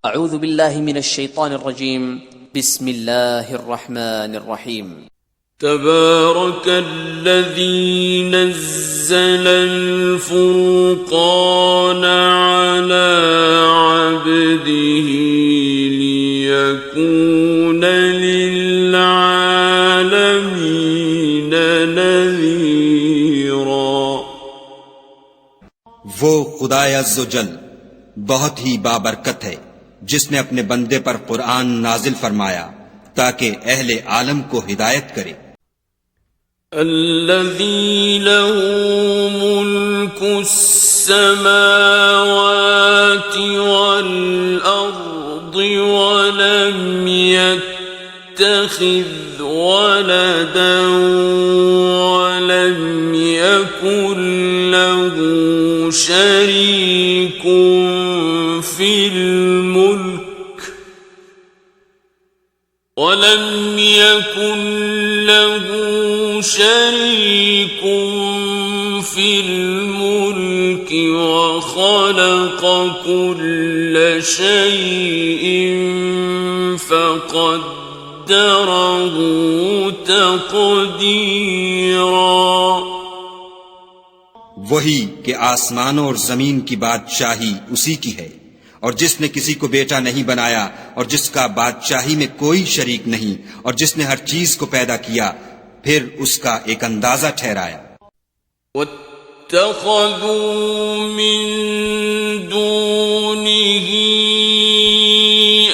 اعوذ باللہ من الشیطان الرجیم بسم اللہ الرحمن الرحیم تبارك الذي نزل الفرقان على عبده ليكون للعالمين نذيرا. وہ خدا عز و جل بہت ہی بابرکت ہے جس نے اپنے بندے پر قرآن نازل فرمایا تاکہ اہل عالم کو ہدایت کرے. الذي له ملك السماوات والأرض ولم يتخذ ولدا ولم يكن له شريك في الملك ولم يكن له شريك في الملك وخلق كل شيء فقدره تقديرا. وہی کہ آسمانوں اور زمین کی بادشاہی اسی کی ہے، اور جس نے کسی کو بیٹا نہیں بنایا اور جس کا بادشاہی میں کوئی شریک نہیں، اور جس نے ہر چیز کو پیدا کیا پھر اس کا ایک اندازہ ٹھہرایا. واتخذوا من دونه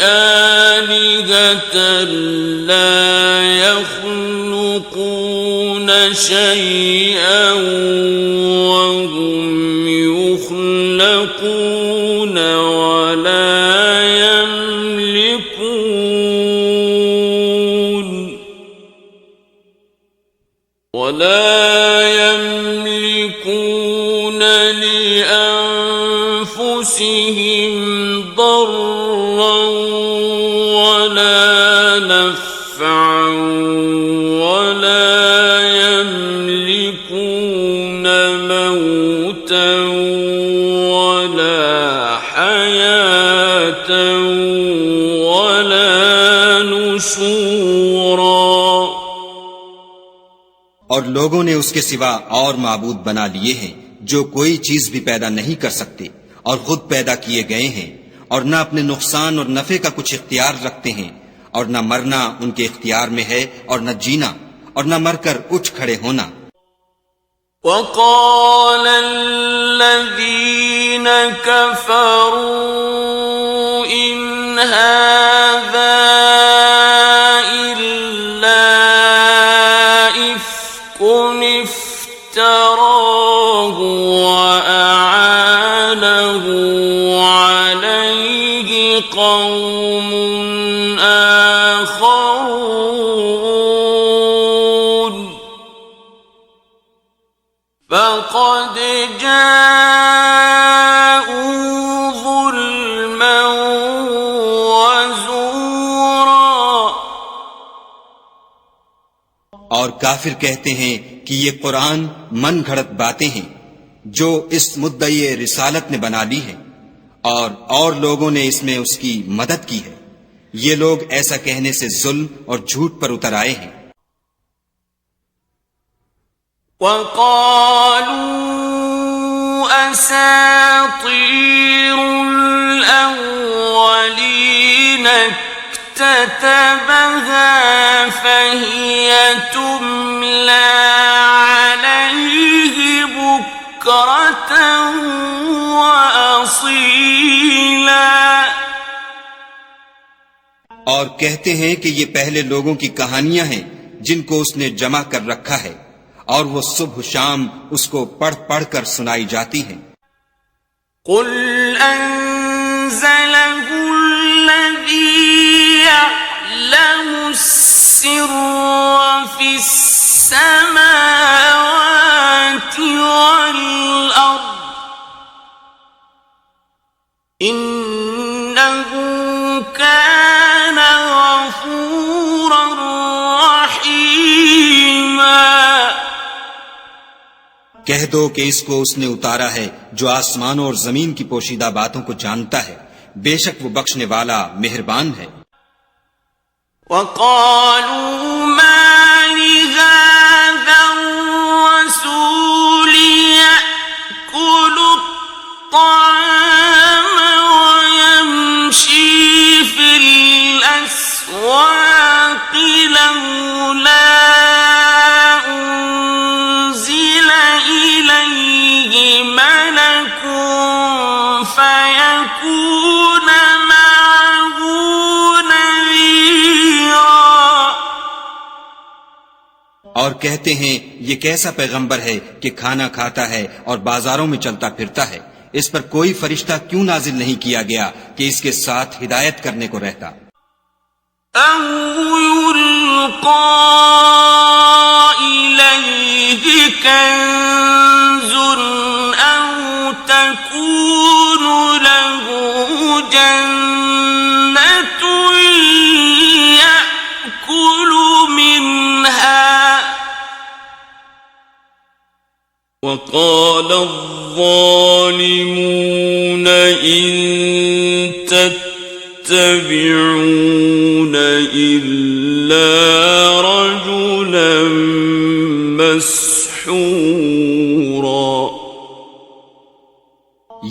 آلهة لا يخلقون شيئا وهم يخلقون ولا يملكون لأنفسهم ضرا ولا نفعا ولا يملكون موتا ولا حياة ولا نشورا. اور لوگوں نے اس کے سوا اور معبود بنا لیے ہیں جو کوئی چیز بھی پیدا نہیں کر سکتے اور خود پیدا کیے گئے ہیں، اور نہ اپنے نقصان اور نفع کا کچھ اختیار رکھتے ہیں، اور نہ مرنا ان کے اختیار میں ہے اور نہ جینا، اور نہ مر کر اٹھ کھڑے ہونا. وقال الذين كفروا إن هذا افتراه وأعانه عليه قوم آخرون فقد جاءوا ظلما وزورا. اور کافر کہتے ہیں کہ یہ قرآن من گھڑت باتیں ہیں جو اس مدعی رسالت نے بنا لی ہیں، اور لوگوں نے اس میں اس کی مدد کی ہے. یہ لوگ ایسا کہنے سے ظلم اور جھوٹ پر اتر آئے ہیں. وقالوا أساطير الأولين اكتتبها فهي تملى عليه بكرة وأصيلا. اور کہتے ہیں کہ یہ پہلے لوگوں کی کہانیاں ہیں جن کو اس نے جمع کر رکھا ہے، اور وہ صبح شام اس کو پڑھ پڑھ کر سنائی جاتی ہیں. قل أنزله الذي يعلم السر في السماوات والأرض إنه كان غفورا رحيما. کہہ دو کہ اس کو اس نے اتارا ہے جو آسمانوں اور زمین کی پوشیدہ باتوں کو جانتا ہے، بے شک وہ بخشنے والا مہربان ہے۔ وقالوا ما لهذا الرسول يأكل الطعام ويمشي في الأسواق لولا أنزل إليه ملك فيكون معه نذيرا۔ اور کہتے ہیں یہ کیسا پیغمبر ہے کہ کھانا کھاتا ہے اور بازاروں میں چلتا پھرتا ہے، اس پر کوئی فرشتہ کیوں نازل نہیں کیا گیا کہ اس کے ساتھ ہدایت کرنے کو رہتا؟ أو يلقى إليه كنز أو تكون له جنة يأكل منها وقال الظالمون إن تتبعون إلا رجلا مسحورا۔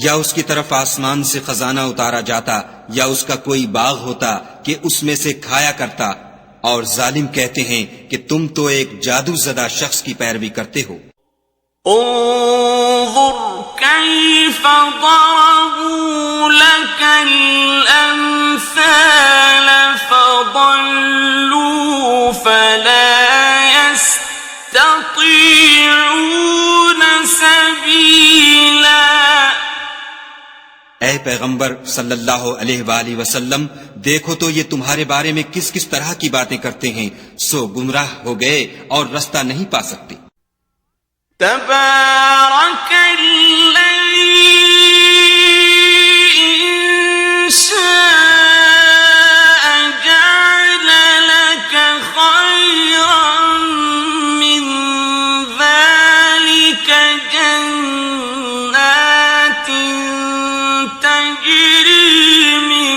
یا اس کی طرف آسمان سے خزانہ اتارا جاتا یا اس کا کوئی باغ ہوتا کہ اس میں سے کھایا کرتا، اور ظالم کہتے ہیں کہ تم تو ایک جادو زدہ شخص کی پیروی کرتے ہو۔ انظر كيف ضربوا لك الأمثال فضلوا فلا يستطيعون سبيلا۔ اے پیغمبر صلی اللہ علیہ وآلہ وسلم، دیکھو تو یہ تمہارے بارے میں کس کس طرح کی باتیں کرتے ہیں، سو گمراہ ہو گئے اور رستہ نہیں پا سکتے۔ تبارك الذي إن شاء جعل لك خيرا من ذلك جنات تجري من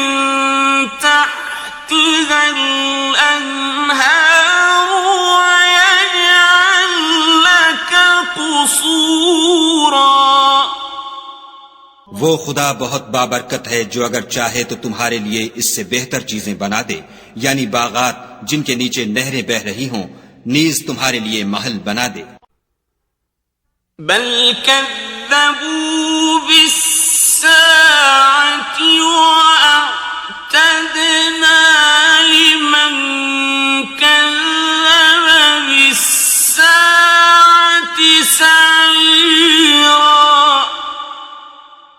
تحتها الأنهار ويجعل لك قصورا۔ وہ خدا بہت بابرکت ہے جو اگر چاہے تو تمہارے لیے اس سے بہتر چیزیں بنا دے، یعنی باغات جن کے نیچے نہریں بہ رہی ہوں، نیز تمہارے لیے محل بنا دے۔ بل كذبوا بالساعة وأعتدنا لمن كذب بالساعة سعيرا۔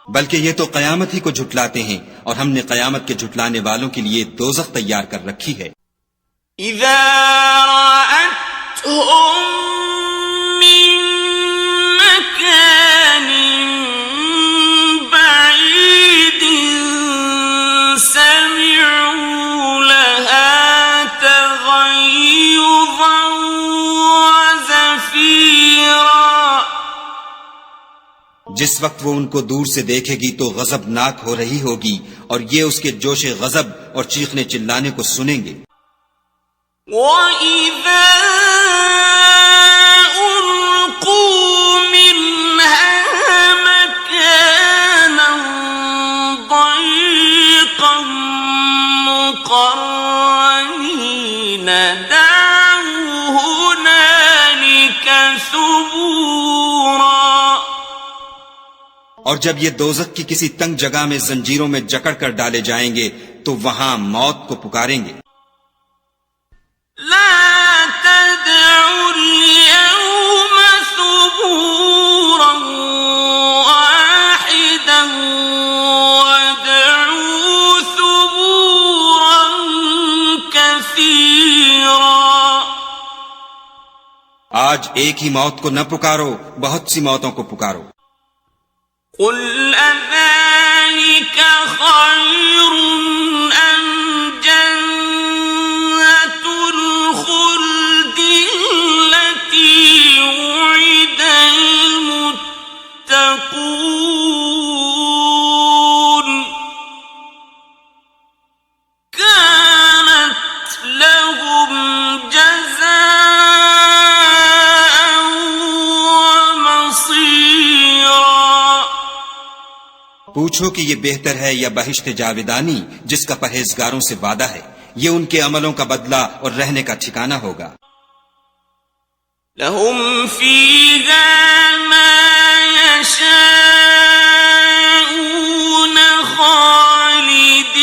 بلکہ یہ تو قیامت ہی کو جھٹلاتے ہیں، اور ہم نے قیامت کے جھٹلانے والوں کے لیے دوزخ تیار کر رکھی ہے۔ إذا رأتهم من مكان بعيد سمعوا لها تغيظا وزفيرا۔ جس وقت وہ ان کو دور سے دیکھے گی تو غضبناک ہو رہی ہوگی، اور یہ اس کے جوش غضب اور چیخنے چلانے کو سنیں گے۔ وَإِذَا أُلْقُوا مِنْهَا مَكَانًا ضَيِّقًا مُقَرَّنِينَ دَعَوْا هُنَالِكَ ثُبُورًا۔ اور جب یہ دوزخ کی کسی تنگ جگہ میں زنجیروں میں جکڑ کر ڈالے جائیں گے تو وہاں موت کو پکاریں گے۔ لا تدعوا اليوم ثبورا واحدا وادعوا ثبورا كثيرا۔ آج ایک ہی موت کو نہ پکارو، بہت سی موتوں کو پکارو۔ قل أذلك خير أم جنة الخلد التي وعد المتقون پوچھو کہ یہ بہتر ہے یا بہشت جاودانی جس کا پرہیزگاروں سے وعدہ ہے، یہ ان کے عملوں کا بدلہ اور رہنے کا ٹھکانہ ہوگا۔ لهم فيها ما يشاءون خالدين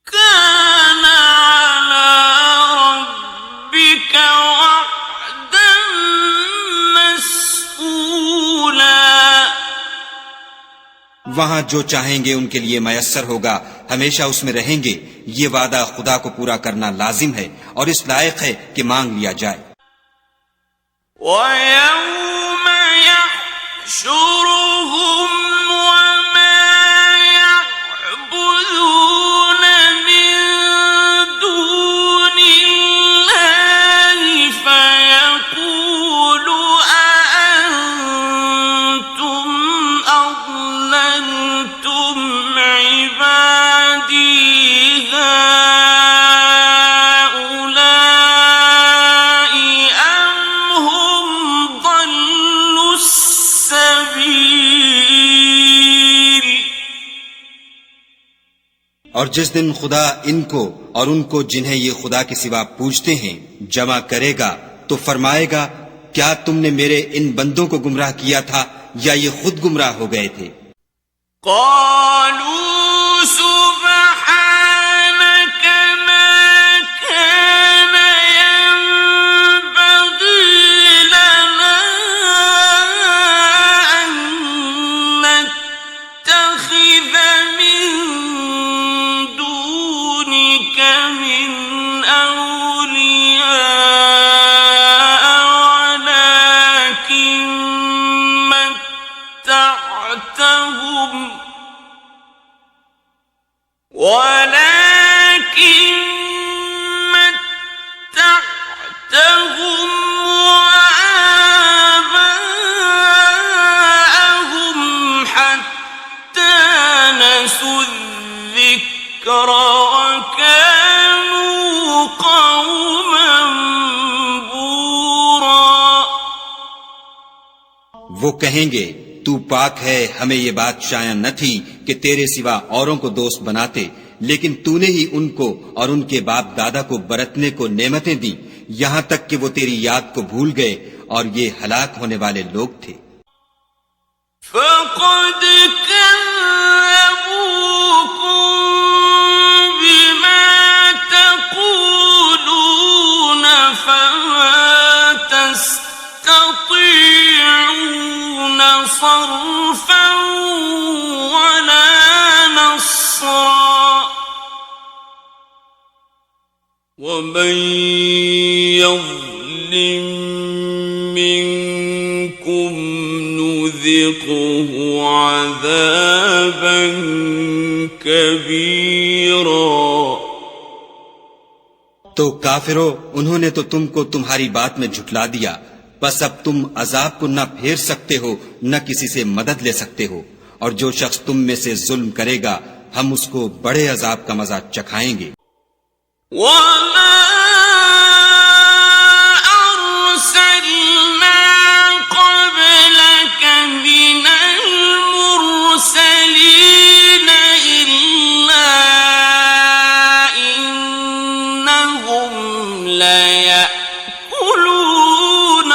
كان على ربك وعدا مسئولا۔ وہاں جو چاہیں گے ان کے لیے میسر ہوگا، ہمیشہ اس میں رہیں گے، یہ وعدہ خدا کو پورا کرنا لازم ہے اور اس لائق ہے کہ مانگ لیا جائے۔ وَيَوْمَ يَحْشُرُهُمْ وَمَا يَعْبُدُونَ مِن دُونِ اللَّهِ فَيَقُولُ أَأَنتُمْ أَضْلَلْتُمْ عِبَادِي هَؤُلَاءِ أَمْ هُمْ ضَلُّوا السَّبِيلَ۔ اور جس دن خدا ان کو اور ان کو جنہیں یہ خدا کے سوا پوجتے ہیں جمع کرے گا تو فرمائے گا، کیا تم نے میرے ان بندوں کو گمراہ کیا تھا یا یہ خود گمراہ ہو گئے تھے؟ قالوا سبحانك ما كان ينبغي لنا أن نتخذ من دونك من أولياء ولكن متعتهم وآباءهم حتى نسوا الذكر وكانوا قوما بورا۔ وہ کہیں گے، تو پاک ہے، ہمیں یہ بات شایع نہ تھی کہ تیرے سوا اوروں کو دوست بناتے، لیکن تو نے ہی ان کو اور ان کے باپ دادا کو برتنے کو نعمتیں دی، یہاں تک کہ وہ تیری یاد کو بھول گئے اور یہ ہلاک ہونے والے لوگ تھے۔ فقد كذبوكم بما تقولون فما تستطيعون صرفا ولا نصرا ومن يظلم منكم نذقه عذابا كبيرا۔ تو کافرو، انہوں نے تو تم کو تمہاری بات میں جھٹلا دیا، بس اب تم عذاب کو نہ پھیر سکتے ہو نہ کسی سے مدد لے سکتے ہو، اور جو شخص تم میں سے ظلم کرے گا ہم اس کو بڑے عذاب کا مزہ چکھائیں گے۔ وما أرسلنا قبلك من المرسلين إلا إنهم ليأكلون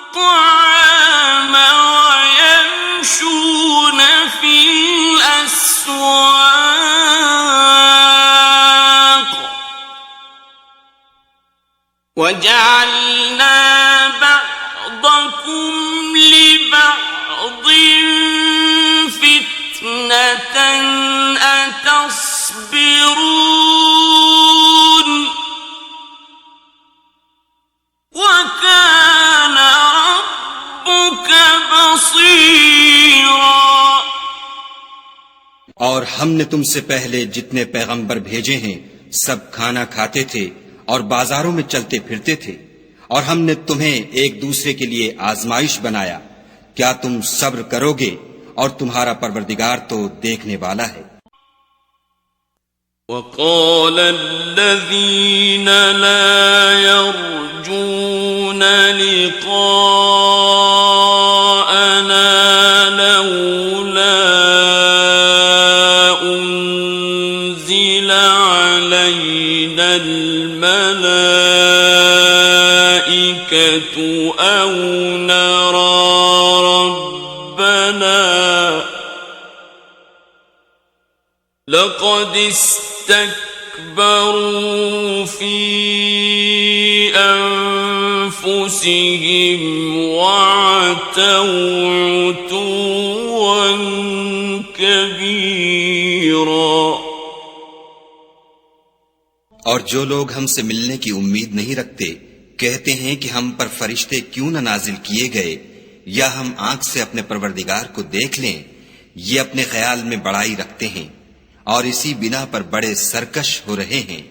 الطعام ويمشون في الأسواق وجعلنا بعضكم لبعض فتنة أتصبرون وكان ربك بصيرا۔ اور ہم نے تم سے پہلے جتنے پیغمبر بھیجے ہیں سب کھانا کھاتے تھے اور بازاروں میں چلتے پھرتے تھے، اور ہم نے تمہیں ایک دوسرے کے لیے آزمائش بنایا، کیا تم صبر کرو گے؟ اور تمہارا پروردگار تو دیکھنے والا ہے۔ وقال الذين لا يرجون لقاءنا لولا أنزل علينا الملائكة أو نرى ربنا لقد استكبروا في أنفسهم وعتوا عتوا كبيرا. اور جو لوگ ہم سے ملنے کی امید نہیں رکھتے کہتے ہیں کہ ہم پر فرشتے کیوں نہ نازل کیے گئے یا ہم آنکھ سے اپنے پروردگار کو دیکھ لیں. یہ اپنے خیال میں بڑائی رکھتے ہیں اور اسی بنا پر بڑے سرکش ہو رہے ہیں.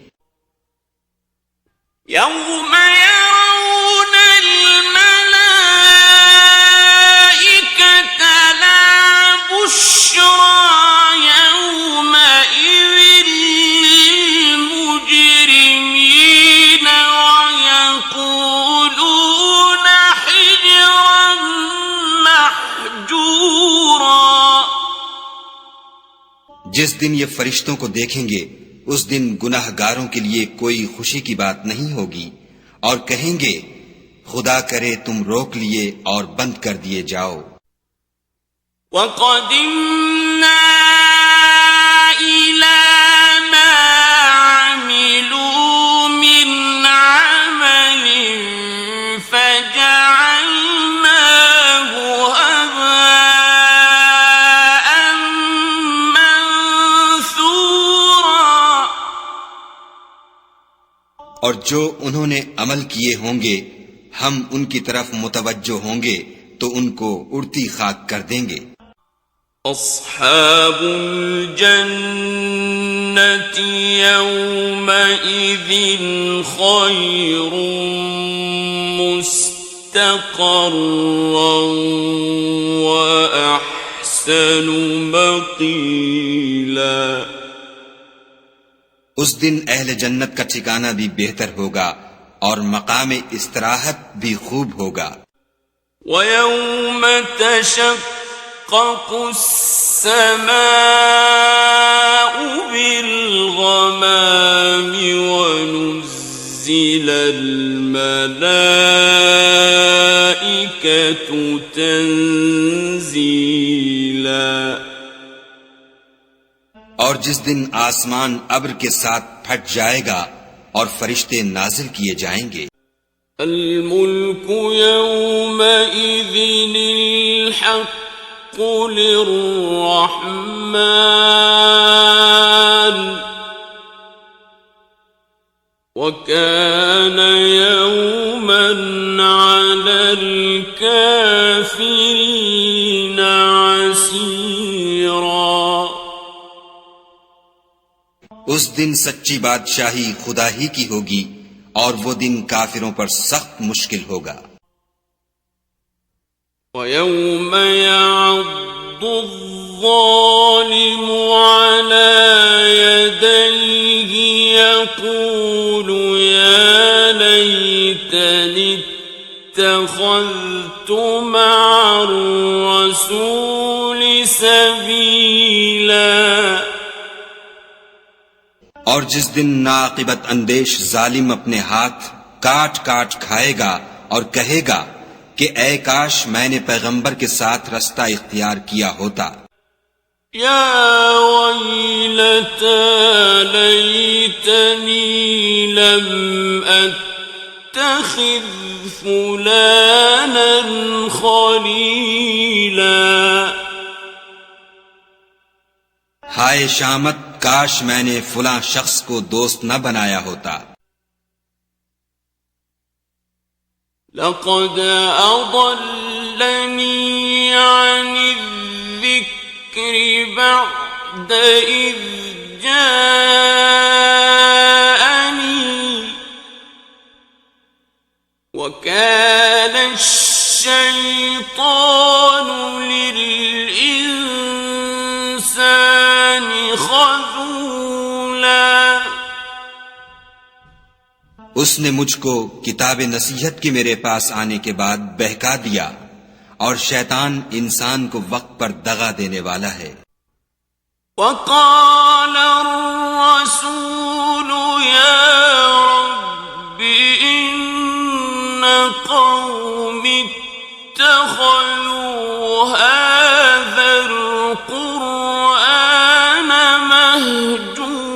يوم يرون الملائكة لا بشرى يومئذ للمجرمين ويقولون حجرا محجورا. جس دن یہ فرشتوں کو دیکھیں گے اس دن گناہ گاروں کے لیے کوئی خوشی کی بات نہیں ہوگی اور کہیں گے خدا کرے تم روک لیے اور بند کر دیے جاؤ. وَقَدِمْنَا إِلَى مَا عَمِلُوا مِنْ عَمَلٍ فَجَعَلْنَاهُ هَبَاءً مَنثُورًا. اور جو انہوں نے عمل کیے ہوں گے ہم ان کی طرف متوجہ ہوں گے تو ان کو اڑتی خاک کر دیں گے. أصحاب الجنة يومئذ خير مستقرا وأحسن مقيلا. اس دن اہل جنت کا ٹھکانہ بھی بہتر ہوگا اور مقام استراحت بھی خوب ہوگا. وَيَوْمَ تَشَقَّقُ السَّمَاءُ بِالْغَمَامِ وَنُزِّلَ الْمَلَائِكَةُ تَنزِيلًا. اور جس دن آسمان ابر کے ساتھ پھٹ جائے گا اور فرشتے نازل کیے جائیں گے. الملك يومئذ الحق للرحمن وكان يوما على الكافرين عسيرا. اس دن سچی بادشاہی خدا ہی کی ہوگی اور وہ دن کافروں پر سخت مشکل ہوگا. وَيَوْمَ يَعَضُّ الظَّالِمُ عَلَى يَدَيْهِ يَقُولُ يَا لَيْتَنِي اتَّخَذْتُ مَعَ الرَّسُولِ سَبِيلًا. اور جس دن ناعاقبت اندیش ظالم اپنے ہاتھ کاٹ کاٹ کھائے گا اور کہے گا کہ اے کاش میں نے پیغمبر کے ساتھ رستہ اختیار کیا ہوتا. یا ویلتا لیتنی لم اتخذ فلانا خلیلا. ہائے شامت کاش میں نے فلاں شخص کو دوست نہ بنایا ہوتا. لقد أضلني عن الذكر بعد إذ جاءني وكان الشيطان للإنسان خذولا. اس نے مجھ کو کتاب نصیحت کی میرے پاس آنے کے بعد بہکا دیا، اور شیطان انسان کو وقت پر دغا دینے والا ہے۔ وقال الرسول يا رب إن قومي اتخذوا هذا القرآن مهجورا۔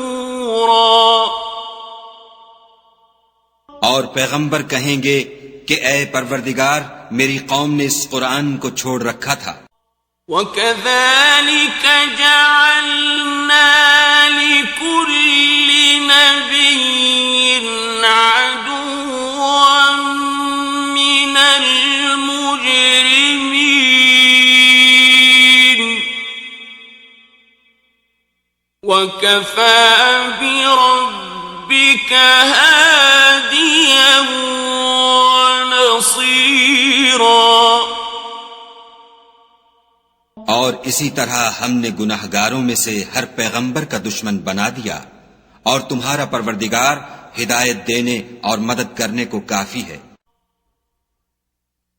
اور پیغمبر کہیں گے کہ اے پروردگار، میری قوم نے اس قرآن کو چھوڑ رکھا تھا۔ وَكَذَلِكَ جَعَلْنَا لِكُلِّ نَبِيٍّ عَدُوًّا مِّنَ الْمُجْرِمِينَ وَكَفَى بِرَبِّكَ هَادِيًا وَنَصِيرًا۔ اور اسی طرح ہم نے گناہگاروں میں سے ہر پیغمبر کا دشمن بنا دیا، اور تمہارا پروردگار ہدایت دینے اور مدد کرنے کو کافی ہے۔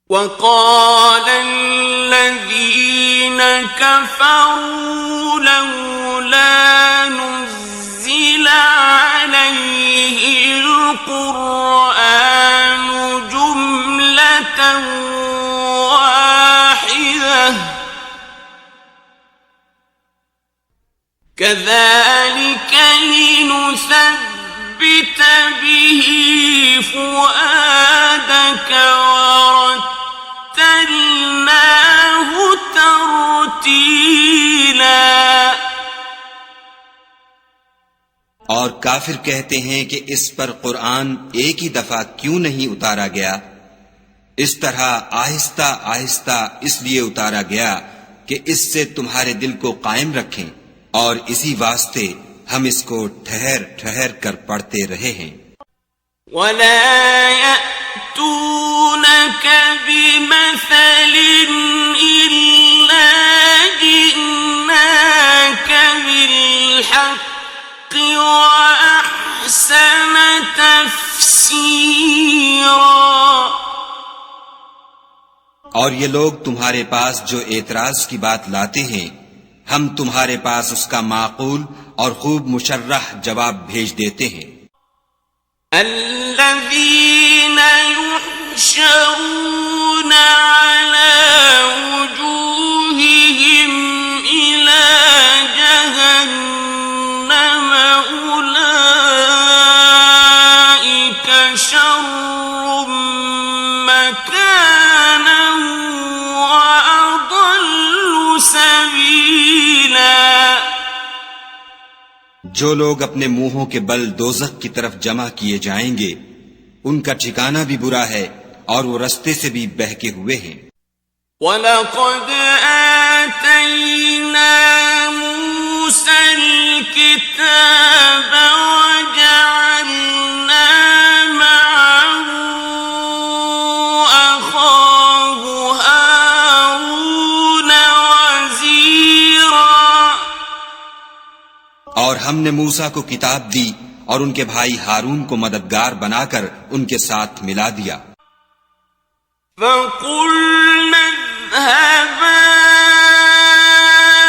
وقال الذين كفروا لولا نزل عليه القرآن جملة واحدة كذلك لنثبت به فؤادك ورتلناه ترتيلا۔ اور کافر کہتے ہیں کہ اس پر قرآن ایک ہی دفعہ کیوں نہیں اتارا گیا؟ اس طرح آہستہ آہستہ اس لیے اتارا گیا کہ اس سے تمہارے دل کو قائم رکھیں، اور اسی واسطے ہم اس کو ٹھہر ٹھہر کر پڑھتے رہے ہیں۔ وَلَا يَأْتُونَكَ بِمَثَلٍ إِلَّا جِئْنَاكَ بِالْحَقِّ وَأَحْسَنَ تَفْسِيرًا۔ اور یہ لوگ تمہارے پاس جو اعتراض کی بات لاتے ہیں، ہم تمہارے پاس اس کا معقول اور خوب مشرح جواب بھیج دیتے ہیں۔ الذين يحشرون على وجوههم إلى جهنم أولئك شر مكانا وأضل سبيلا۔ جو لوگ اپنے منہوں کے بل دوزخ کی طرف جمع کیے جائیں گے، ان کا ٹھکانہ بھی برا ہے اور وہ رستے سے بھی بہکے ہوئے ہیں۔ وَلَقَدْ آتَيْنَا مُوسَى الْكِتَابَ وَجَعَلْنَا مَعَهُ أَخَاهُ هَارُونَ وَزِيرًا۔ اور ہم نے موسیٰ کو کتاب دی اور ان کے بھائی ہارون کو مددگار بنا کر ان کے ساتھ ملا دیا۔ فَقُلْنَا اذْهَبَا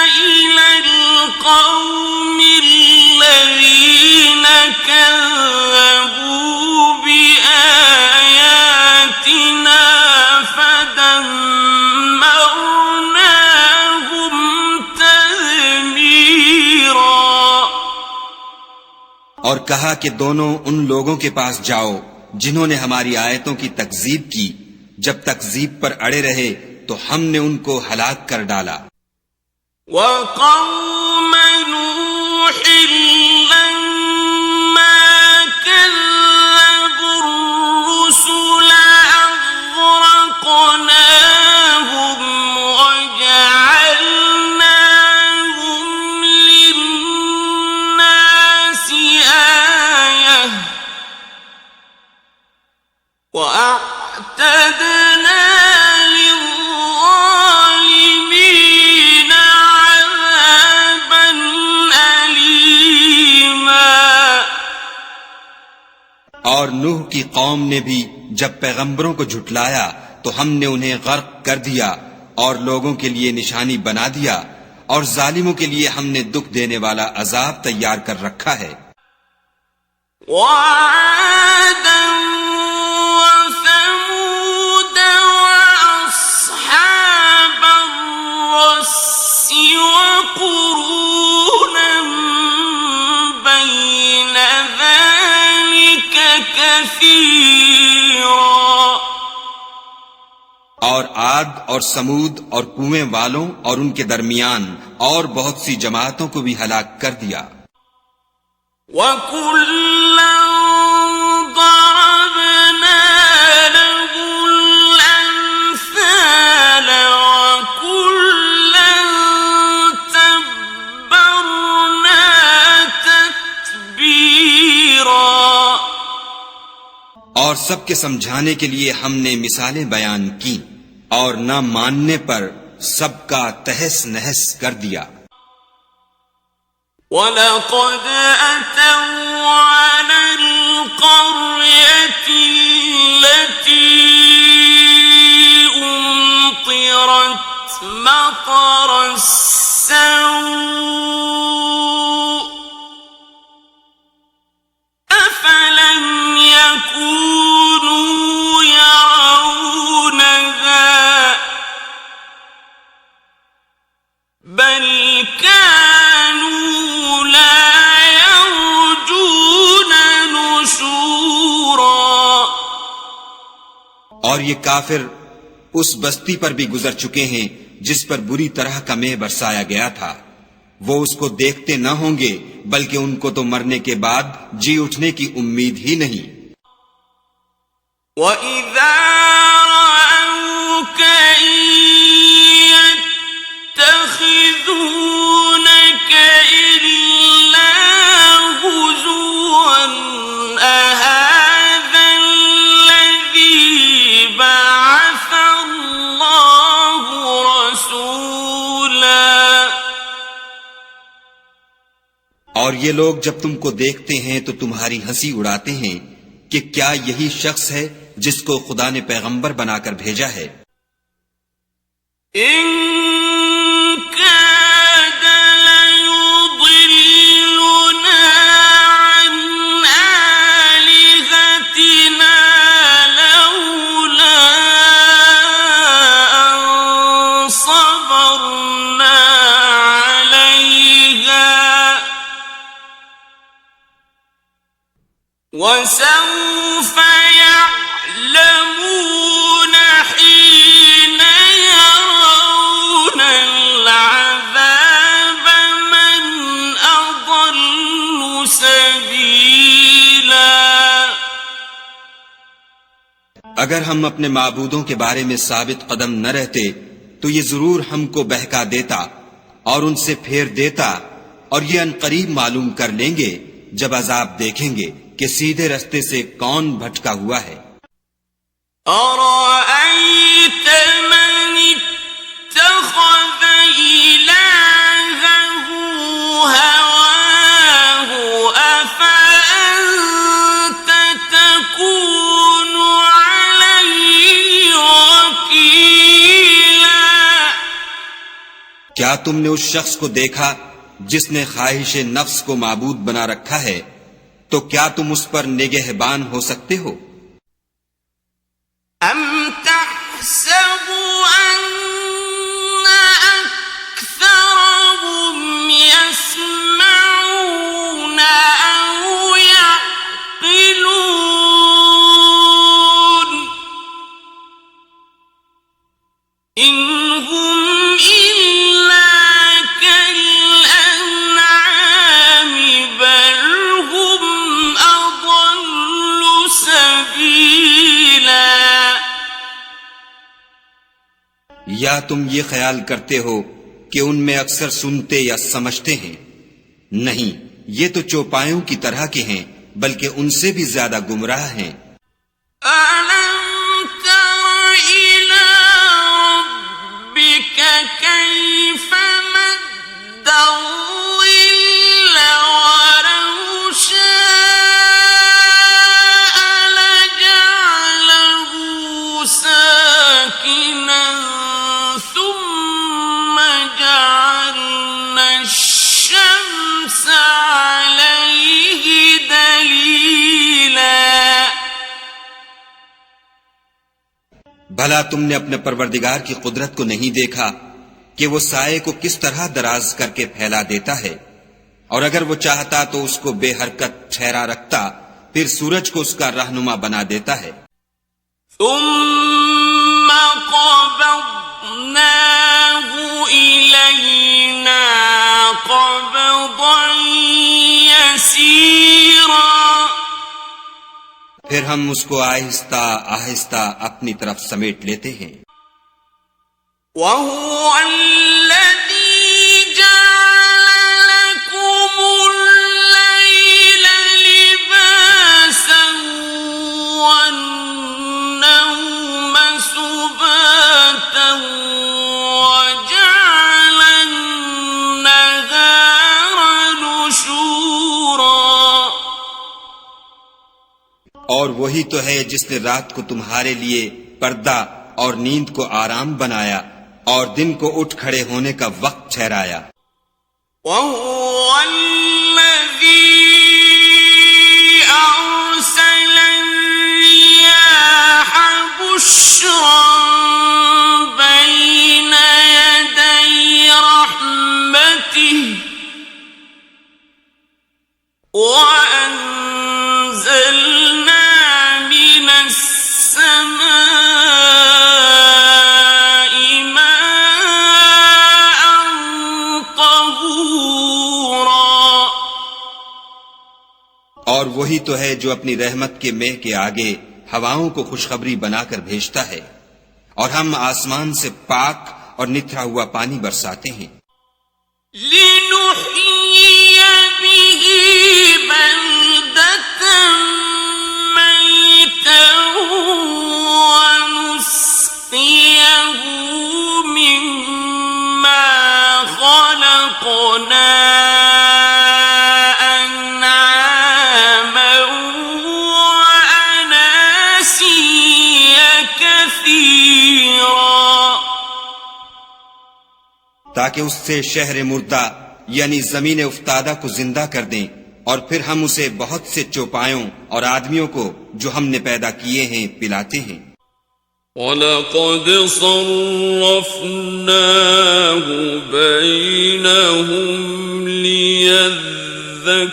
إِلَى الْقَوْمِ الَّذِينَ كَذَّبُوا بِآيَاتِنَا فَدَمَّرْنَاهُمْ تَدْمِيرًا۔ اور کہا کہ دونوں ان لوگوں کے پاس جاؤ جنہوں نے ہماری آیتوں کی تکذیب کی، جب تکذیب پر اڑے رہے تو ہم نے ان کو ہلاک کر ڈالا۔ وَقَوْمَ نُوحٍ لَمَّا كَذَّبُوا الرُّسُلَ أَغْرَقْنَاهُمْ وَجَعَلْنَاهُمْ لِلنَّاسِ آيَةً وَأَعْتَدْنَا لِلظَّالِمِينَ عَذَابًا أَلِيمًا۔ کی قوم نے بھی جب پیغمبروں کو جھٹلایا تو ہم نے انہیں غرق کر دیا اور لوگوں کے لیے نشانی بنا دیا، اور ظالموں کے لیے ہم نے دکھ دینے والا عذاب تیار کر رکھا ہے۔ وعادا وثمود وأصحاب الرس وقرونا بين ذلك كثيرا، اور عاد اور سمود اور کنویں والوں اور ان کے درمیان اور بہت سی جماعتوں کو بھی ہلاک کر دیا۔ وَكُلًّا ضَرَبْنَا لَهُ الْأَمْثَالَ وَكُلًّا تَبَّرْنَا تَتْبِيرًا، اور سب کے سمجھانے کے لیے ہم نے مثالیں بیان کی، اور نہ ماننے پر سب کا تہس نہس کر دیا۔ وَلَقَدْ أَتَوْا عَلَى الْقَرْيَةِ الَّتِي أُمْطِرَتْ مَطَرَ السَّوْءِ أَفَلَمْ يَكُونُوا يَرَوْنَهَا بَلْ كَانُوا لَا يَرْجُونَ نُشُورًا۔ اور یہ کافر اس بستی پر بھی گزر چکے ہیں جس پر بری طرح کا مے برسایا گیا تھا، وہ اس کو دیکھتے نہ ہوں گے بلکہ ان کو تو مرنے کے بعد جی اٹھنے کی امید ہی نہیں۔ وَإِذَا رَأَوْكَ إِن يَتَّخِذُونَكَ إِلَّا هُزُوًا أَهَٰذَا الَّذِي بَعَثَ اللَّهُ رَسُولًا۔ اور یہ لوگ جب تم کو دیکھتے ہیں تو تمہاری ہنسی اڑاتے ہیں کہ کیا یہی شخص ہے جس کو خدا نے پیغمبر بنا کر بھیجا ہے؟ إِن كَادَ لَيُضِلُّنَا عَنْ آلِهَتِنَا لَوْلَا أَن صَبَرْنَا عَلَيْهَا وَسَوْفَ يَعْلَمُونَ حِينَ يَرَوْنَ الْعَذَابَ مَنْ أَضَلُّ سَبِيلًا۔ اگر ہم اپنے معبودوں کے بارے میں ثابت قدم نہ رہتے تو یہ ضرور ہم کو بہکا دیتا اور ان سے پھیر دیتا، اور یہ عنقریب معلوم کر لیں گے جب عذاب دیکھیں گے کہ سیدھے رستے سے کون بھٹکا ہوا ہے۔ أَرَأَيْتَ مَنِ اتَّخَذَ إِلَٰهَهُ هَوَاهُ أَفَأَنتَ تَكُونُ عَلَيْهِ وَكِيلًا۔ کیا تم نے اس شخص کو دیکھا جس نے خواہش نفس کو معبود بنا رکھا ہے، تو کیا تم اس پر نگہبان ہو سکتے ہو؟ أَمْ تَحْسَبُ أَنَّ أَكْثَرَهُمْ يَسْمَعُونَ أَوْ يَعْقِلُونَ إِنْ هُمْ إِلَّا كَالْأَنْعَامِ بَلْ هُمْ أَضَلُّ سَبِيلًا۔ یا تم یہ خیال کرتے ہو کہ ان میں اکثر سنتے یا سمجھتے ہیں؟ نہیں، یہ تو چوپایوں کی طرح کے ہیں، بلکہ ان سے بھی زیادہ گمراہ ہیں۔ أَلَمْ تَرَ إِلَىٰ رَبِّكَ كَيْفَ مَدَّ الظِّلَّ وَلَوْ شَاءَ بھلا تم نے اپنے پروردگار کی قدرت کو نہیں دیکھا کہ وہ سائے کو کس طرح دراز کر کے پھیلا دیتا ہے، اور اگر وہ چاہتا تو اس کو بے حرکت ٹھہرا رکھتا، پھر سورج کو اس کا رہنما بنا دیتا ہے۔ ثم قبضناه إلينا قبضا يسيرا، پھر ہم اس کو آہستہ آہستہ اپنی طرف سمیٹ لیتے ہیں۔ وهو الذي جعل لكم الليل لباسا والنوم سباتا وجعل النهار نشورا، اور وہی تو ہے جس نے رات کو تمہارے لیے پردہ اور نیند کو آرام بنایا اور دن کو اٹھ کھڑے ہونے کا وقت ٹھہرایا۔ وَهُوَ الَّذِي أَرْسَلَ الرِّيَاحَ بُشْرًا بَيْنَ يَدَيْ رَحْمَتِهِ وَأَنزَلْنَا مِنَ السَّمَاءِ مَاءً طَهُورًا، اور وہی تو ہے جو اپنی رحمت کے مہ کے آگے ہواؤں کو خوشخبری بنا کر بھیجتا ہے، اور ہم آسمان سے پاک اور نتھرا ہوا پانی برساتے ہیں۔ لِنُحْيِيَ بِهِ بَلْدَةً مَيْتًا وَنُسْقِيَهُ مِمَّا خَلَقْنَا أَنْعَامًا وَأَنَاسِيَّ كَثِيرًا، تاکہ اس سے شہر مردہ یعنی زمین افتادہ کو زندہ کر دیں، اور پھر ہم اسے بہت سے چوپایوں اور آدمیوں کو جو ہم نے پیدا کیے ہیں پلاتے ہیں۔ وَلَقَدْ صَرَّفْنَاهُ بَيْنَهُمْ لِيَذَّكَّرُوا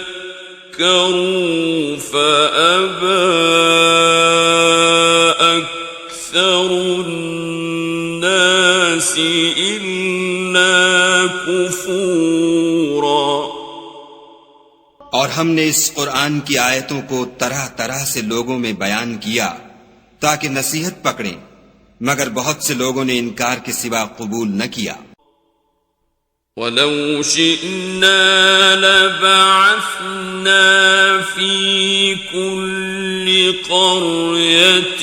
فَأَبَى أَكْثَرُ النَّاسِ إِلَّا كُفُورًا، اور ہم نے اس قرآن کی آیتوں کو طرح طرح سے لوگوں میں بیان کیا تاکہ نصیحت پکڑیں، مگر بہت سے لوگوں نے انکار کے سوا قبول نہ کیا۔ وَلَوْ شِئْنَا لَبَعَثْنَا فِي كُلِّ قَرْيَةٍ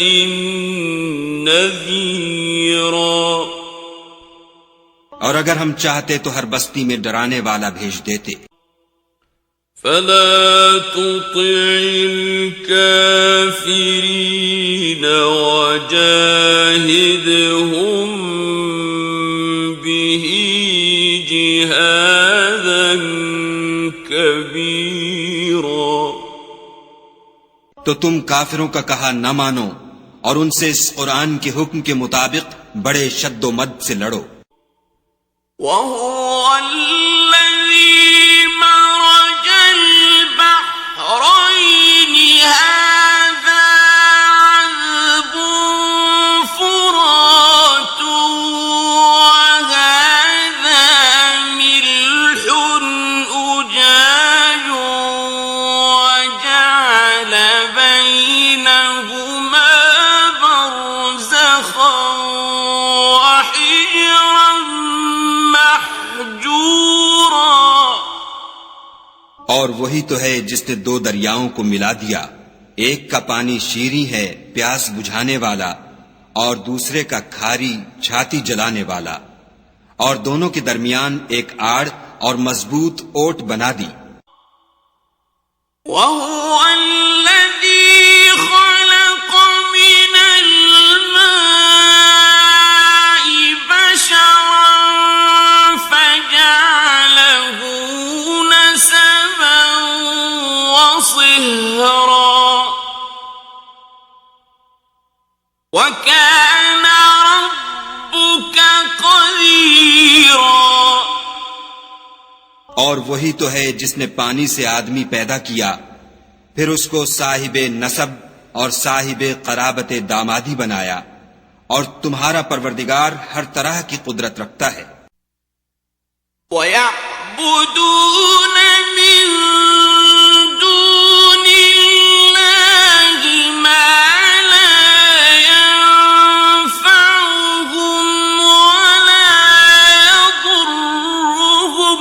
نَذِيرًا، اور اگر ہم چاہتے تو ہر بستی میں ڈرانے والا بھیج دیتے۔ فَلَا تُطِعِ الْكَافِرِينَ وَجَاهِدْهُم بِهِ جِهَادًا كَبِيرًا، تو تم کافروں کا کہا نہ مانو اور ان سے اس قرآن کے حکم کے مطابق بڑے شد و مد سے لڑو۔ وَهُوَ الَّذِي مَرَجَ الْبَحْرَيْنِ هَذَا عَذْبٌ فُرَاتٌ وَهَذَا مِلْحٌ أُجَاجٌ وَجَعَلَ بَيْنَهُمَا بَرْزَخًا وَحِجْرًا محجورا، اور وہی تو ہے جس نے دو دریاؤں کو ملا دیا، ایک کا پانی شیریں ہے پیاس بجھانے والا، اور دوسرے کا کھاری چھاتی جلانے والا، اور دونوں کے درمیان ایک آڑ اور مضبوط اوٹ بنا دی۔ وَهُوَ الَّذِي خَلَقَ مِنَ الْمَاءِ بَشَرًا فَجَعَلَهُ نَسَبًا وَصِهْرًا وَكَانَ اور وہی تو ہے جس نے پانی سے آدمی پیدا کیا، پھر اس کو صاحب نسب اور صاحب قرابت دامادی بنایا، اور تمہارا پروردگار ہر طرح کی قدرت رکھتا ہے۔ وَيَعْبُدُونَ مِن دُونِ اللَّهِ مَا لَا يَنفَعُهُمْ وَلَا يَضُرُّهُمْ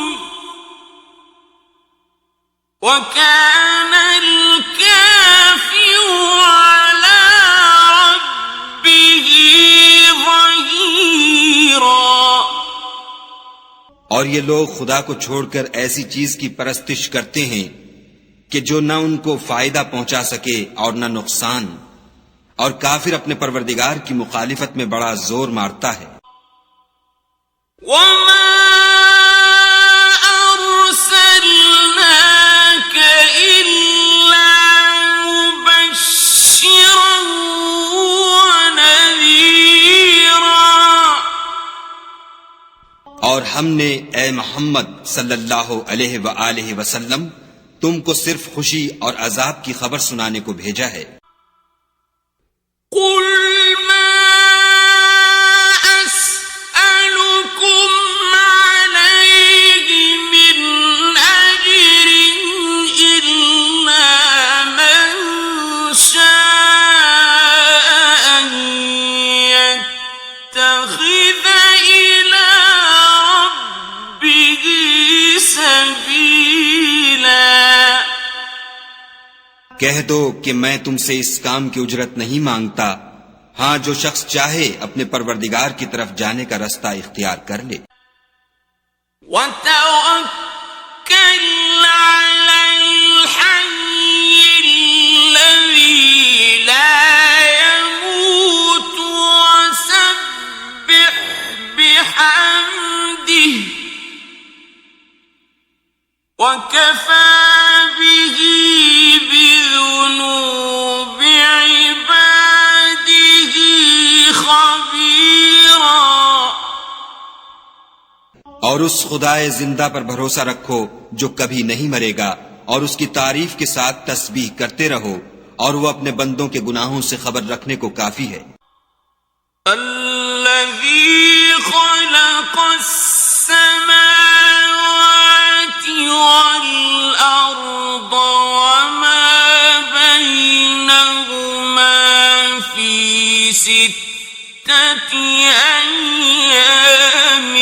وَكَانَ الْكَافِرُ عَلَى رَبِّهِ ظَهِيرًا۔ اور یہ لوگ خدا کو چھوڑ کر ایسی چیز کی پرستش کرتے ہیں کہ جو نہ ان کو فائدہ پہنچا سکے اور نہ نقصان، اور کافر اپنے پروردگار کی مخالفت میں بڑا زور مارتا ہے۔ وَمَا أَرْسَلْنَاكَ إِلَّا مُبَشِّرًا وَنَذِيرًا۔ اور ہم نے اے محمد صلی اللہ علیہ وآلہ وسلم تم کو صرف خوشی اور عذاب کی خبر سنانے کو بھیجا ہے۔ قُلْ مَا أَسْأَلُكُمْ عَلَيْهِ مِنْ أَجْرٍ إِلَّا مَنْ شَاءَ أَنْ يَتَّخِذَ إِلَى رَبِّهِ سَبِيلًا۔ کہہ دو کہ میں تم سے اس کام کی اجرت نہیں مانگتا، ہاں جو شخص چاہے اپنے پروردگار کی طرف جانے کا رستہ اختیار کر لے۔ وَتَوَكَّلْ عَلَى الْحَيِّ الَّذِي لَا يَمُوتُ وَسَبِّحْ بِحَمْدِهِ وَكَفَى بِهِ بِذُنُوبِ عِبَادِهِ خَبِيرًا۔ اور اس خدائے زندہ پر بھروسہ رکھو جو کبھی نہیں مرے گا، اور اس کی تعریف کے ساتھ تسبیح کرتے رہو، اور وہ اپنے بندوں کے گناہوں سے خبر رکھنے کو کافی ہے۔ الذي خلق السماوات والأرض وما بينهما في 6 أيام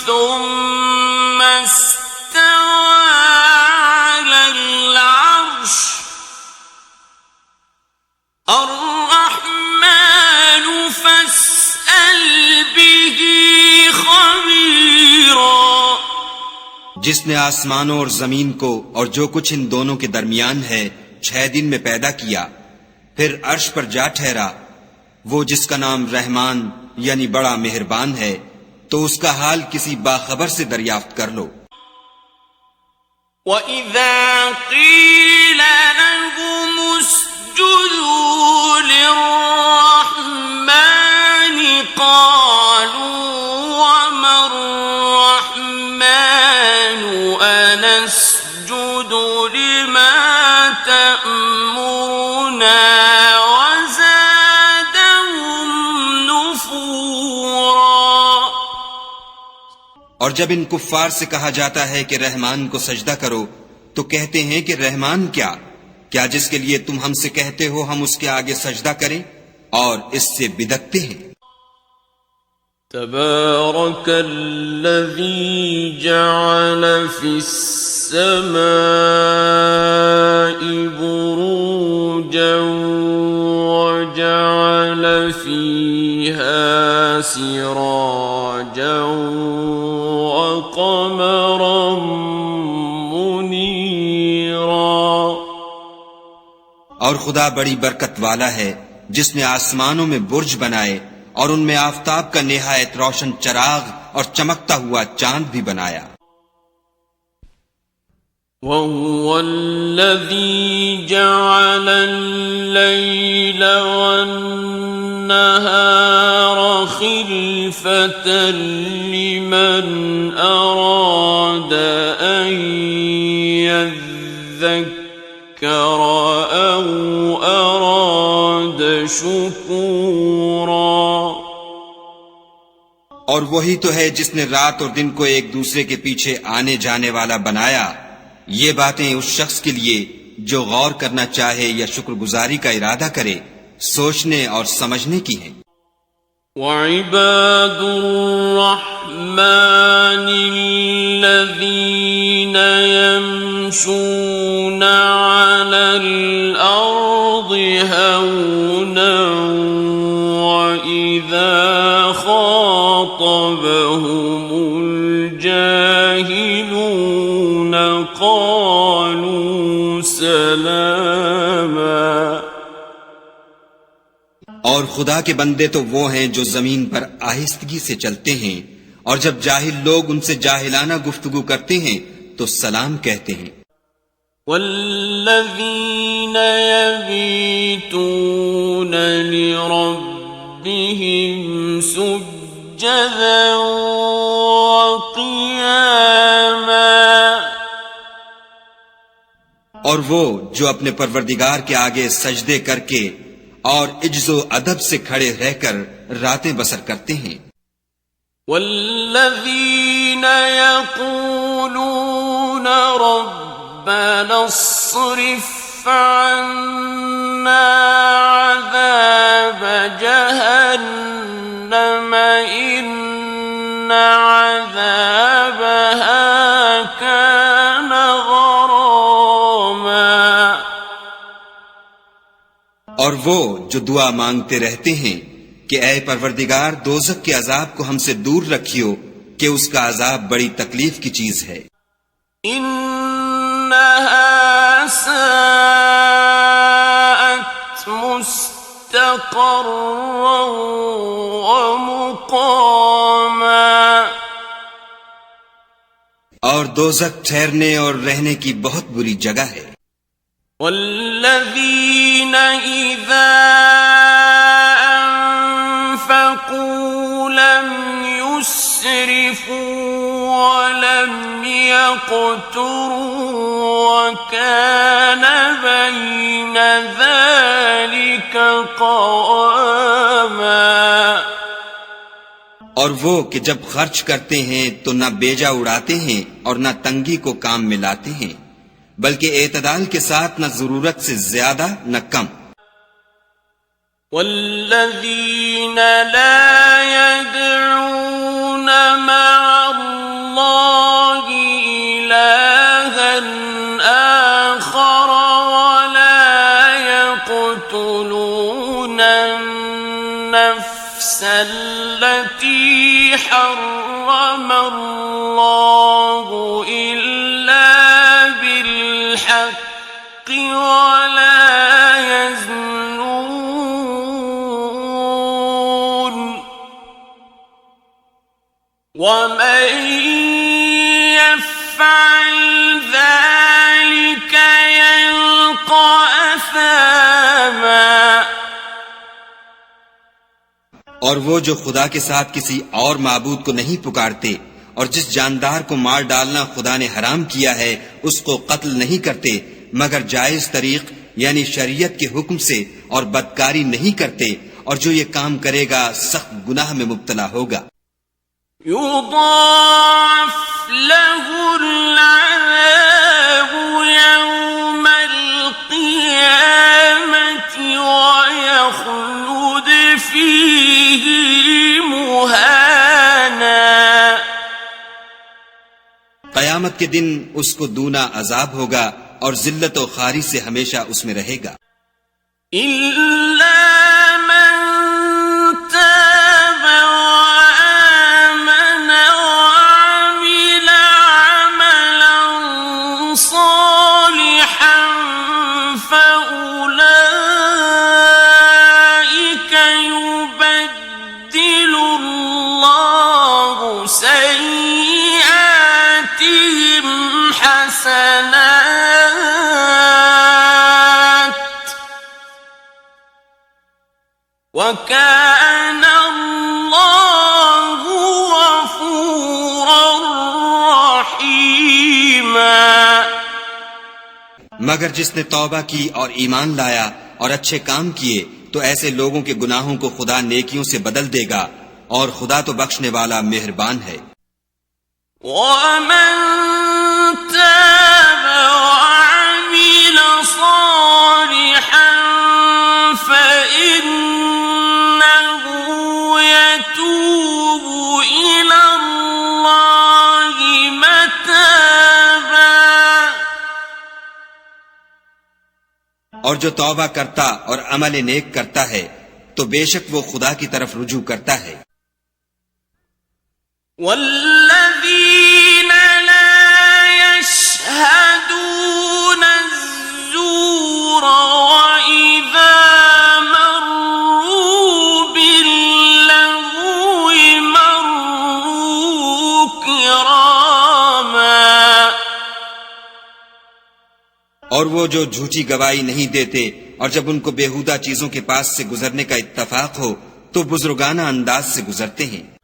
ثم استوى على العرش الرحمن فاسأل به خبيرا۔ جس نے آسمانوں اور زمین کو اور جو کچھ ان دونوں کے درمیان ہے 6 دن میں پیدا کیا، پھر عرش پر جا ٹھہرا، وہ جس کا نام رحمان یعنی بڑا مہربان ہے، تو اس کا حال کسی باخبر سے دریافت کر لو۔ وَإِذَا قِيلَ لَهُمُ اسْجُدُوا لِلرَّحْمَنِ قَالُوا وَمَا الرَّحْمَنُ أَنَسْجُدُ لِمَا تَأْمُرُنَا وَزَادَهُمْ نُفُورًا۔ اور جب ان کفار سے کہا جاتا ہے کہ رحمان کو سجدہ کرو تو کہتے ہیں کہ رحمان کیا جس کے لیے تم ہم سے کہتے ہو ہم اس کے آگے سجدہ کریں، اور اس سے بدکتے ہیں۔ تبارك الذي جعل في السماء بروجا وجعل فيها سراجا وقمرا منيرا۔ اور خدا بڑی برکت والا ہے جس نے آسمانوں میں برج بنائے اور ان میں آفتاب کا نہایت روشن چراغ اور چمکتا ہوا چاند بھی بنایا۔ وَهُوَ الَّذِي جَعَلَ اللَّيْلَ وَالنَّهَارَ خلفة لمن أراد أن يذكر أو أراد شكورا اور وہی تو ہے جس نے رات اور دن کو ایک دوسرے کے پیچھے آنے جانے والا بنایا. یہ باتیں اس شخص کے لیے جو غور کرنا چاہے یا شکر گزاری کا ارادہ کرے سوچنے اور سمجھنے کی ہیں. وعباد الرحمن الذين يمشون على الأرض هونا وإذا خاطبهم الجاهلون قالوا سلاما. اور خدا کے بندے تو وہ ہیں جو زمین پر آہستگی سے چلتے ہیں اور جب جاہل لوگ ان سے جاہلانہ گفتگو کرتے ہیں تو سلام کہتے ہیں. والذین یبیتون لربهم سجدا وقیاما. اور وہ جو اپنے پروردگار کے آگے سجدے کر کے اور عجز و ادب سے کھڑے رہ کر راتیں بسر کرتے ہیں. والذین یقولون ربنا اصرف عنا عذاب جہنم ان عذابها كان غراما. اور وہ جو دعا مانگتے رہتے ہیں کہ اے پروردگار دوزخ کے عذاب کو ہم سے دور رکھیو کہ اس کا عذاب بڑی تکلیف کی چیز ہے. انها ساءت مستقرا ومقاما. اور دوزخ ٹھہرنے اور رہنے کی بہت بری جگہ ہے. والذین اذا انفقوا لم يسرفوا ولم يقتروا وكان بين ذلك قواما. اور وہ کہ جب خرچ کرتے ہیں تو نہ بیجا اڑاتے ہیں اور نہ تنگی کو کام میں لاتے ہیں بلکہ اعتدال کے ساتھ نہ ضرورت سے زیادہ نہ کم. والذین لا يدعون مع اللہ الہا آخر ولا يقتلون النفس التي حرم اللہ إلا بالحق ولا يزنون ومن يفعل ذلك يلقى أثاما. اور وہ جو خدا کے ساتھ کسی اور معبود کو نہیں پکارتے اور جس جاندار کو مار ڈالنا خدا نے حرام کیا ہے اس کو قتل نہیں کرتے مگر جائز طریق یعنی شریعت کے حکم سے اور بدکاری نہیں کرتے اور جو یہ کام کرے گا سخت گناہ میں مبتلا ہوگا. يضاعف له العذاب يوم القيامة ويخلد فيه مهانا. قیامت کے دن اس کو دونا عذاب ہوگا اور ذلت و خواری سے ہمیشہ اس میں رہے گا. إلا من تاب وآمن وعمل عملا صالحا فأولئك يبدل الله سيئاتهم حسنات وكان الله مگر جس نے توبہ کی اور ایمان لایا اور اچھے کام کیے تو ایسے لوگوں کے گناہوں کو خدا نیکیوں سے بدل دے گا، اور خدا تو بخشنے والا مہربان ہے۔ وَمَن تَابَ وَعَمِلَ صَالِحًا فَإِنَّهُ يَتُوبُ إِلَى اللَّهِ مَتَابًا۔ اور جو توبہ کرتا اور عمل نیک کرتا ہے تو بے شک وہ خدا کی طرف رجوع کرتا ہے۔ وَالَّذِينَ لَا يَشْهَدُونَ الزُّورَ وَإِذَا مَرُّوا بِاللَّغْوِ مَرُّوا كِرَامًا۔ اور وہ جو جھوٹی گواہی نہیں دیتے اور جب ان کو بیہودہ چیزوں کے پاس سے گزرنے کا اتفاق ہو تو بزرگانہ انداز سے گزرتے ہیں۔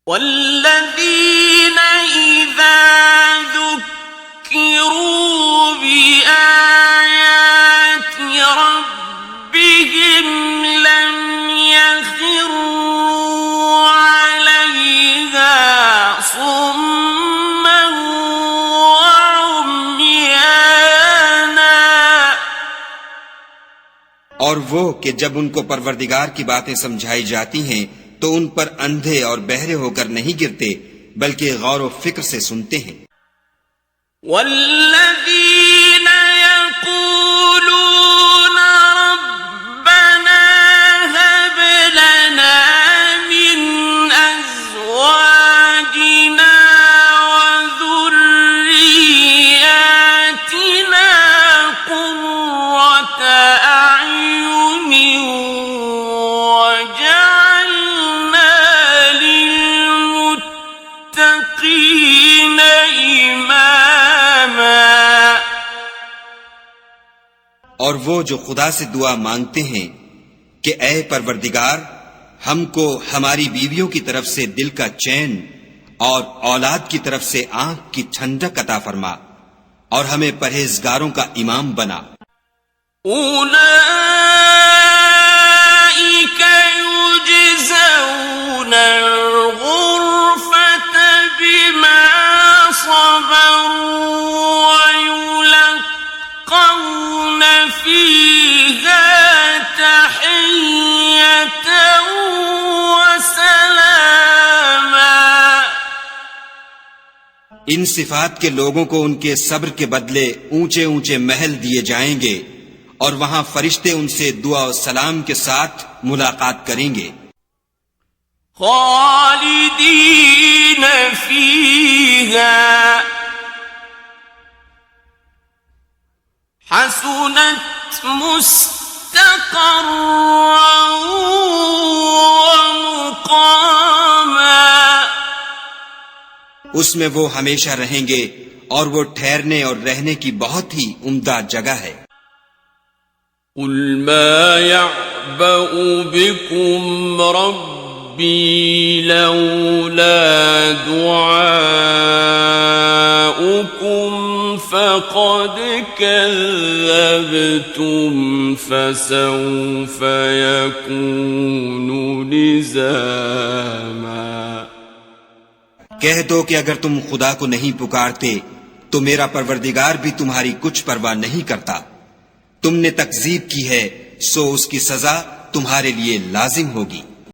وَالَّذِينَ إِذَا ذُكِّرُوا بِآيَاتِ رَبِّهِمْ لَمْ يَخِرُّوا عَلَيْهَا صُمًّا وَعُمْيَانًا۔ اور وہ کہ جب ان کو پروردگار کی باتیں سمجھائی جاتی ہیں تو ان پر اندھے اور بہرے ہو کر نہیں گرتے بلکہ غور و فکر سے سنتے ہیں۔ وَالَّذِينَ يَقُولُونَ رَبَّنَا هَبْ لَنَا مِنْ أَزْوَاجِنَا وَذُرِّيَّاتِنَا قُرَّةَ أَعْيُنٍ وَاجْعَلْنَا لِلْمُتَّقِينَ إِمَامًا۔ اور وہ جو خدا سے دعا مانگتے ہیں کہ اے پروردگار ہم کو ہماری بیویوں کی طرف سے دل کا چین اور اولاد کی طرف سے آنکھ کی ٹھنڈک عطا فرما اور ہمیں پرہیزگاروں کا امام بنا۔ أُولَئِكَ يُجْزَوْنَ الْغُرْفَةَ بِمَا صَبَرُوا وَيُلَقَّوْنَ فِيهَا تَحِيَّةً وَسَلَامًا۔ ان صفات کے لوگوں کو ان کے صبر کے بدلے اونچے اونچے محل دیے جائیں گے اور وہاں فرشتے ان سے دعا و سلام کے ساتھ ملاقات کریں گے۔ خالدین فیہا حسنت مستقرا ومقاما۔ اس میں وہ ہمیشہ رہیں گے اور وہ ٹھہرنے اور رہنے کی بہت ہی عمدہ جگہ ہے۔ قل ما يعبأ بكم ربي لولا دعاؤكم فقد كذبتم فسوف يكون لزاما۔ کہہ دو کہ اگر تم خدا کو نہیں پکارتے تو میرا پروردگار بھی تمہاری کچھ پرواہ نہیں کرتا۔ تم نے تکذیب کی ہے سو اس کی سزا تمہارے لیے لازم ہوگی۔